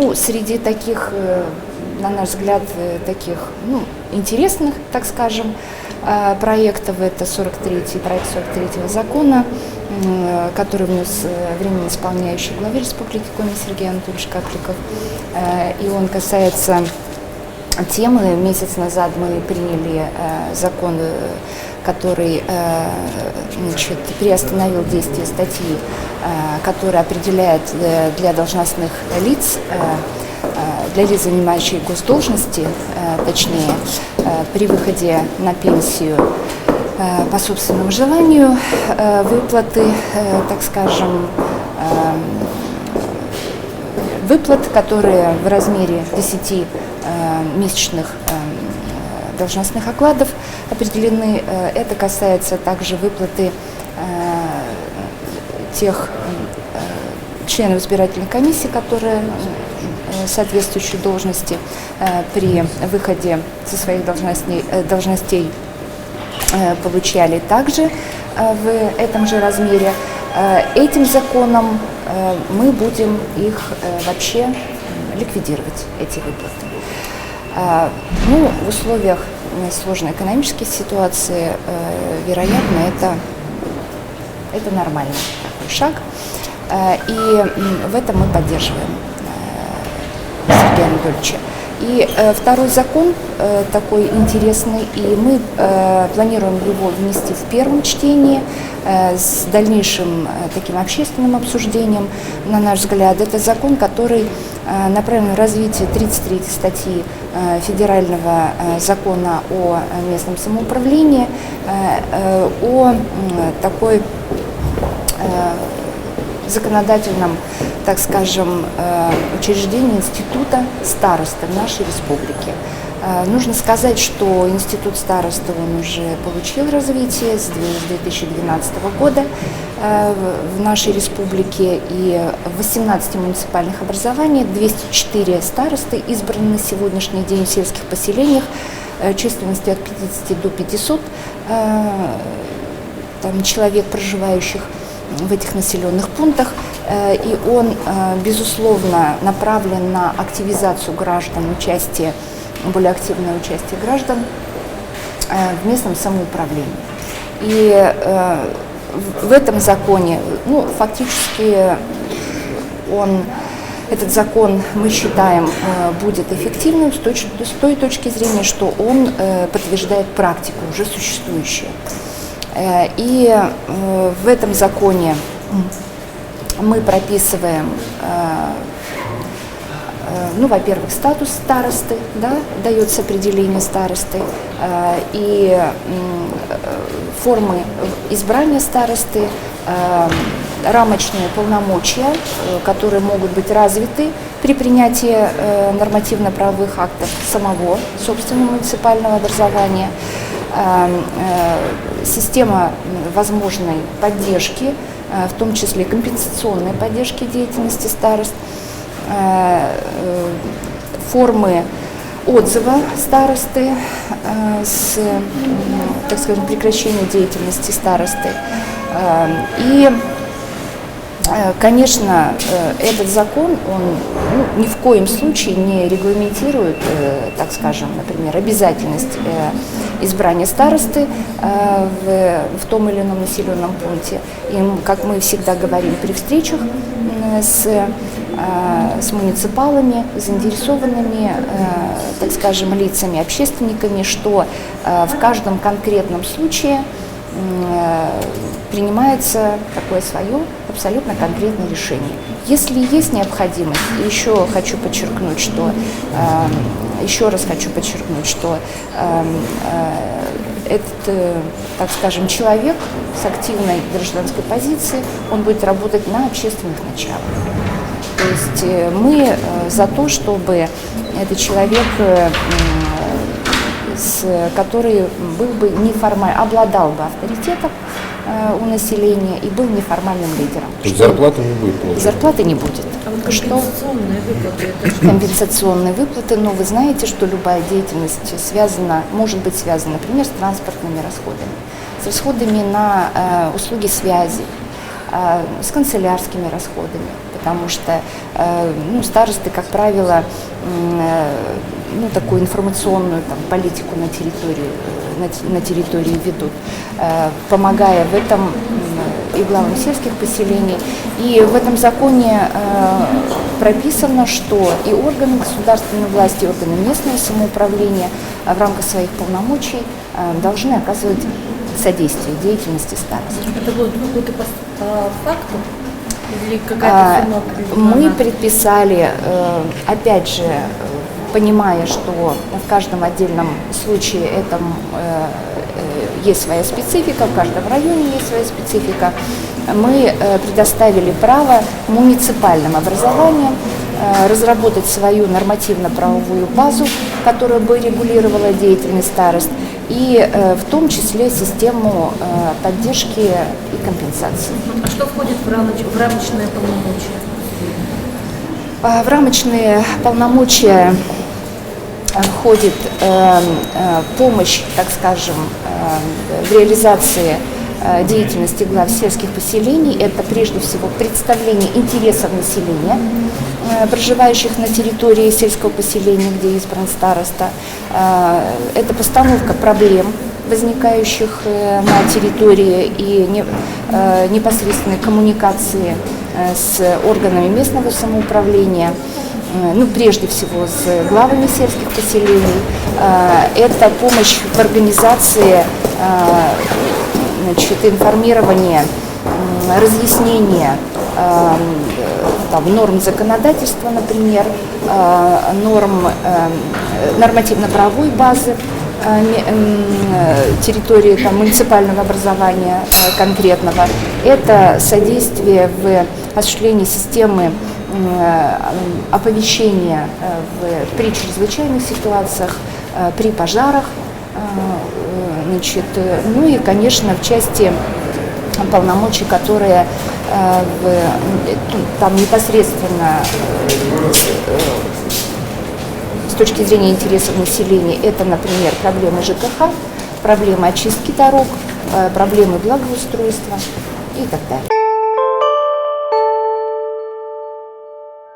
Ну, среди таких, на наш взгляд, таких интересных, так скажем, проектов, это проект 43-го закона, который внес временно исполняющий главы Республики Коми Сергей Анатольевич Капликов. И он касается темы. Месяц назад мы приняли закон, который приостановил действие статьи, которая определяет для должностных лиц, для лиц, занимающих госдолжности, точнее, при выходе на пенсию по собственному желанию, выплаты, так скажем, выплат, которые в размере 10 месячных должностных окладов определены. Это касается также выплаты тех членов избирательной комиссии, которые соответствующей должности при выходе со своих должностей получали также в этом же размере. Этим законом мы будем их вообще ликвидировать, эти выплаты. Ну, в условиях сложной экономической ситуации, вероятно, это нормальный такой шаг. И в этом мы поддерживаем Сергея Анатольевича. И второй закон такой интересный, и мы планируем его внести в первом чтении с дальнейшим таким общественным обсуждением. На наш взгляд, это закон, который направлен на развитие 33 статьи Федерального закона о местном самоуправлении, о такой законодательном, так скажем, учреждении института старосты в нашей республике. Нужно сказать, что институт старосты, он уже получил развитие с 2012 года в нашей республике, и в 18 муниципальных образованиях 204 старосты избраны на сегодняшний день в сельских поселениях численностью от 50 до 500 человек, проживающих в этих населенных пунктах, и он, безусловно, направлен на активизацию граждан, более активное участие граждан в местном самоуправлении. И в этом законе, фактически этот закон, мы считаем, будет эффективным с той точки зрения, что он подтверждает практику, уже существующую. И в этом законе мы прописываем, во-первых, статус старосты, да, дается определение старосты, и формы избрания старосты, рамочные полномочия, которые могут быть развиты при принятии нормативно-правовых актов самого собственного муниципального образования, система возможной поддержки, в том числе компенсационной поддержки деятельности старост, формы отзыва старосты с, так скажем, прекращением деятельности старосты. И, конечно, этот закон, он ни в коем случае не регламентирует, так скажем, например, обязательность избрания старосты в том или ином населенном пункте. И, как мы всегда говорим при встречах с муниципалами, заинтересованными, так скажем, лицами, общественниками, что в каждом конкретном случае принимается такое свое абсолютно конкретное решение. Если есть необходимость, еще раз хочу подчеркнуть, что этот, так скажем, человек с активной гражданской позицией, он будет работать на общественных началах. То есть мы за то, чтобы этот человек, который был бы неформально, обладал бы авторитетом у населения и был неформальным лидером. То есть зарплаты не будет получать? Зарплаты не будет. А вот компенсационные выплаты? Компенсационные выплаты, но вы знаете, что любая деятельность может быть связана, например, с транспортными расходами, с расходами на услуги связи, с канцелярскими расходами, потому что старосты, как правило, такую информационную политику на территории ведут, помогая в этом и главам сельских поселений. И в этом законе прописано, что и органы государственной власти, и органы местного самоуправления в рамках своих полномочий должны оказывать содействие деятельности старост. Это будет выплаты по факту или какая-то сумма определена? Мы предписали, опять же, понимая, что в каждом отдельном случае есть своя специфика, в каждом районе есть своя специфика, мы предоставили право муниципальным образованиям разработать свою нормативно-правовую базу, которая бы регулировала деятельность старост, и в том числе систему поддержки и компенсации. А что входит в рамочные полномочия? В рамочные полномочия входит помощь, так скажем, в реализации деятельности глав сельских поселений. Это прежде всего представление интересов населения, проживающих на территории сельского поселения, где избран староста. Это постановка проблем, возникающих на территории, и непосредственной коммуникации с органами местного самоуправления, прежде всего с главами сельских поселений. Это помощь в организации информирования, разъяснения норм законодательства, например, норм нормативно-правовой базы территории муниципального образования конкретного. Это содействие в осуществлении системы оповещения при чрезвычайных ситуациях, при пожарах, и, конечно, в части полномочий, которые непосредственно с точки зрения интересов населения, это, например, проблемы ЖКХ, проблемы очистки дорог, проблемы благоустройства и так далее.